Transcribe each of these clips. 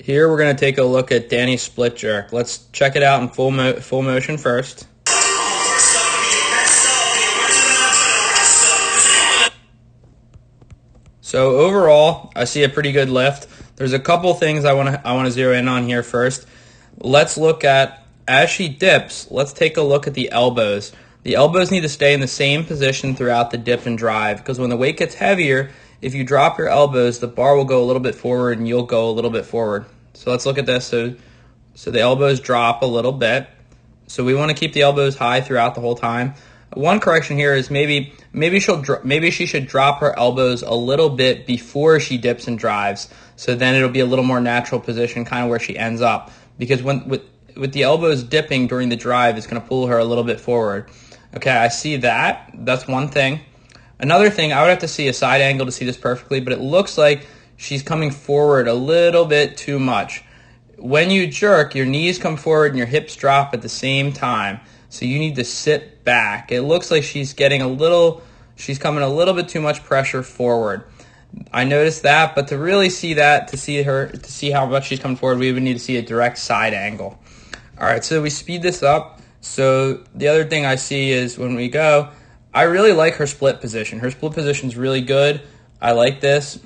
Here we're going to take a look at Dannie's split jerk. Let's check it out in full motion first. So overall, I see a pretty good lift. There's a couple things I want to zero in on here first. Let's look at, as she dips, let's take a look at the elbows. The elbows need to stay in the same position throughout the dip and drive, because when the weight gets heavier, if you drop your elbows, the bar will go a little bit forward and you'll go a little bit forward. So let's look at this. So the elbows drop a little bit. So we want to keep the elbows high throughout the whole time. One correction here is maybe she should drop her elbows a little bit before she dips and drives. So then it'll be a little more natural position, kind of where she ends up. Because with the elbows dipping during the drive, it's going to pull her a little bit forward. Okay, I see that. That's one thing. Another thing, I would have to see a side angle to see this perfectly, but it looks like she's coming forward a little bit too much. When you jerk, your knees come forward and your hips drop at the same time. So you need to sit back. It looks like she's coming a little bit too much pressure forward. I noticed that, but to really see that, to see how much she's coming forward, we would need to see a direct side angle. All right, so we speed this up. So the other thing I see is when we go, I really like her split position. Her split position is really good. I like this.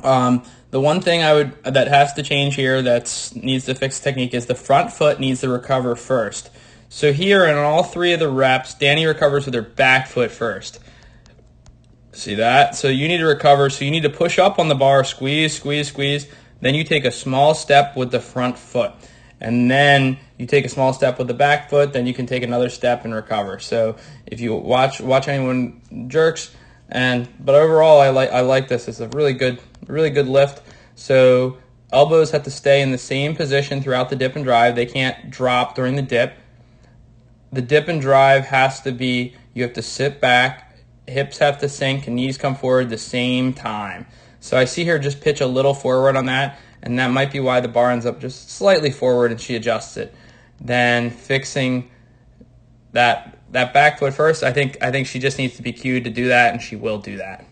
The one thing that has to change here that needs to fix technique is the front foot needs to recover first. So here in all three of the reps, Dannie recovers with her back foot first. See that? So you need to recover. So you need to push up on the bar, squeeze, squeeze, squeeze. Then you take a small step with the front foot. And then you take a small step with the back foot, then you can take another step and recover. So if you watch anyone jerks, but overall I like this. It's a really good lift. So elbows have to stay in the same position throughout the dip and drive. They can't drop during the dip. The dip and drive has to be, you have to sit back, hips have to sink, and knees come forward at the same time. So I see her just pitch a little forward on that, and that might be why the bar ends up just slightly forward and she adjusts it. Then fixing that back foot first, I think she just needs to be cued to do that, and she will do that.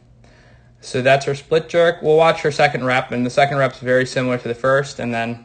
So that's her split jerk. We'll watch her second rep, and the second rep's very similar to the first, and then